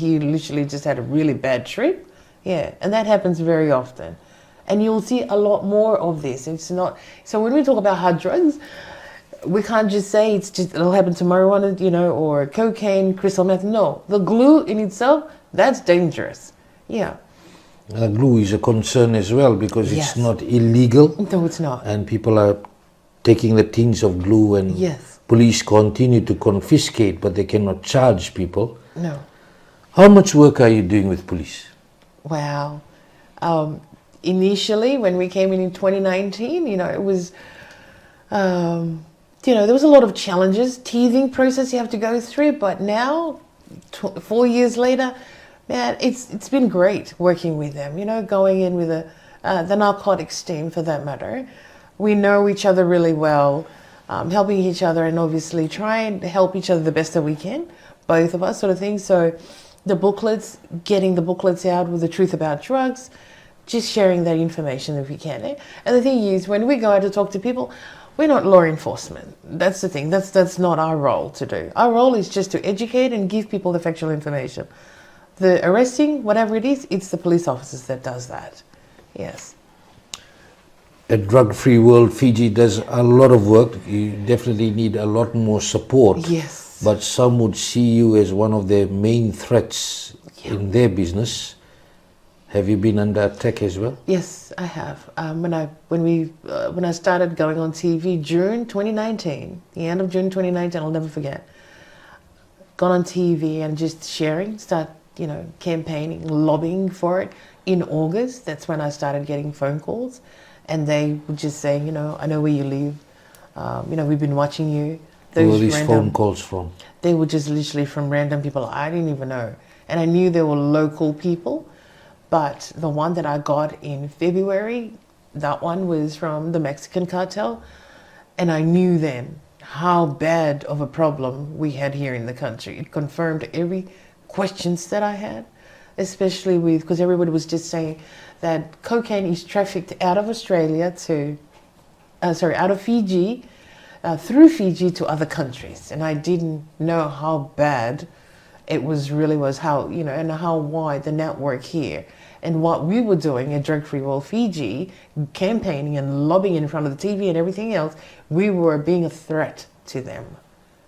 he literally just had a really bad trip. Yeah, and that happens very often. And you'll see a lot more of this. It's not, so when we talk about hard drugs, we can't just say it'll happen to marijuana, or cocaine, crystal meth. No, the glue in itself, that's dangerous. Yeah. Glue is a concern as well because Yes. it's not illegal. No, it's not. And people are taking the tins of glue and Yes. police continue to confiscate, but they cannot charge people. No. How much work are you doing with police? Wow. Initially, when we came in 2019, it was, there was a lot of challenges, teething process you have to go through. But now, 4 years later, man, it's been great working with them. Going in with the narcotics team, for that matter. We know each other really well, helping each other, and obviously trying to help each other the best that we can, both of us, sort of thing. So, the booklets, getting the booklets out with the truth about drugs, just sharing that information if we can. And the thing is, when we go out to talk to people, we're not law enforcement. That's the thing. That's not our role to do. Our role is just to educate and give people the factual information. The arresting, whatever it is, it's the police officers that does that. Yes. A drug-free world, Fiji does a lot of work. You definitely need a lot more support. Yes. But some would see you as one of their main threats in their business. Have you been under attack as well? Yes, I have. When I started going on TV, June 2019, the end of June 2019, I'll never forget. Got on TV and just sharing, campaigning, lobbying for it. In August, that's when I started getting phone calls, and they would just say, I know where you live. We've been watching you. Where were these phone calls from? They were just literally from random people I didn't even know, and I knew they were local people. But the one that I got in February, that one was from the Mexican cartel. And I knew then how bad of a problem we had here in the country. It confirmed every questions that I had, especially because everybody was just saying that cocaine is trafficked out of Australia out of Fiji, through Fiji to other countries. And I didn't know how bad it really was, and how wide the network here. And what we were doing at Drug Free World Fiji, campaigning and lobbying in front of the TV and everything else, we were being a threat to them.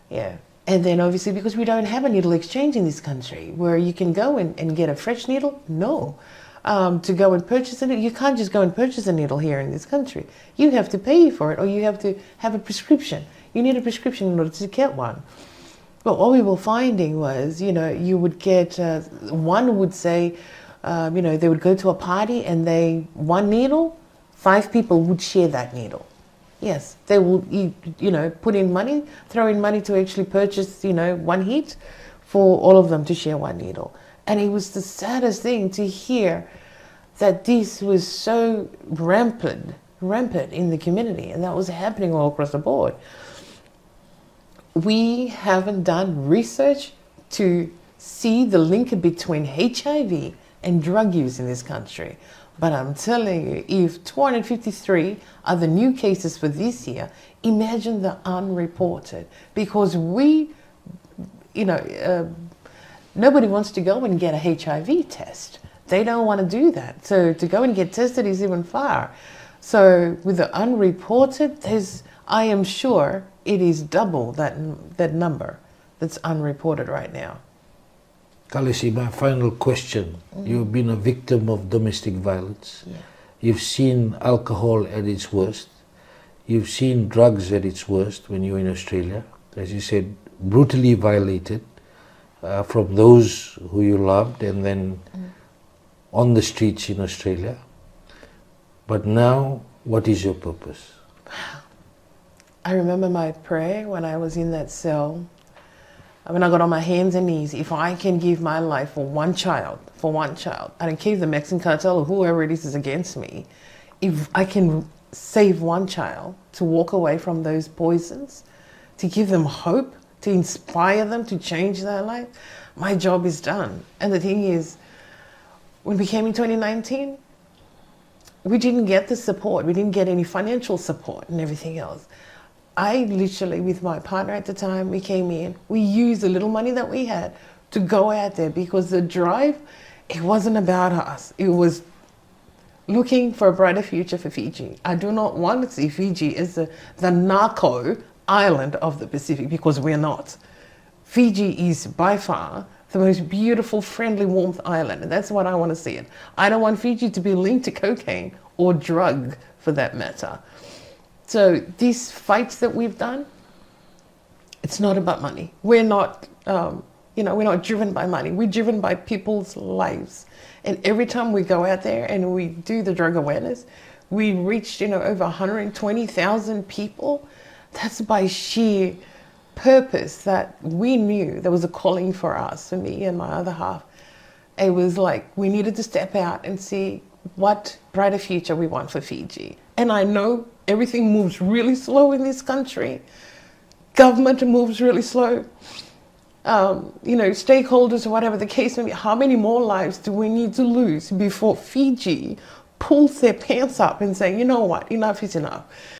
Yeah. And then obviously because we don't have a needle exchange in this country where you can go and get a fresh needle, no. To go and purchase a needle, you can't just go and purchase a needle here in this country. You have to pay for it, or you have to have a prescription. You need a prescription in order to get one. But what we were finding was, you would get, one would say, they would go to a party and one needle, 5 people would share that needle. Yes, they will, put in money, throw in money to actually purchase, one hit for all of them to share one needle. And it was the saddest thing to hear that this was so rampant in the community, and that was happening all across the board. We haven't done research to see the link between HIV and drug use in this country. But I'm telling you, if 253 are the new cases for this year, imagine the unreported. Because nobody wants to go and get a HIV test. They don't want to do that. So to go and get tested is even far. So with the unreported, I am sure it is double that number that's unreported right now. Kalisi, my final question. You've been a victim of domestic violence. Yeah. You've seen alcohol at its worst. You've seen drugs at its worst when you were in Australia. As you said, brutally violated from those who you loved, and then on the streets in Australia. But now, what is your purpose? I remember my prayer when I was in that cell. When I got on my hands and knees, if I can give my life for one child, I don't care if the Mexican cartel or whoever it is against me, if I can save one child to walk away from those poisons, to give them hope, to inspire them to change their life, my job is done. And the thing is, when we came in 2019, we didn't get the support. We didn't get any financial support and everything else. I literally, with my partner at the time, we came in, we used the little money that we had to go out there, because the drive, it wasn't about us. It was looking for a brighter future for Fiji. I do not want to see Fiji as the narco island of the Pacific, because we're not. Fiji is by far the most beautiful, friendly, warmth island, and that's what I want to see it. I don't want Fiji to be linked to cocaine or drug, for that matter. So these fights that we've done, it's not about money. We're not, we're not driven by money. We're driven by people's lives. And every time we go out there and we do the drug awareness, we reached, over 120,000 people. That's by sheer purpose that we knew there was a calling for us, for me and my other half. It was like we needed to step out and see what brighter future we want for Fiji. And I know everything moves really slow in this country. Government moves really slow. Stakeholders or whatever the case may be. How many more lives do we need to lose before Fiji pulls their pants up and say, you know what, enough is enough?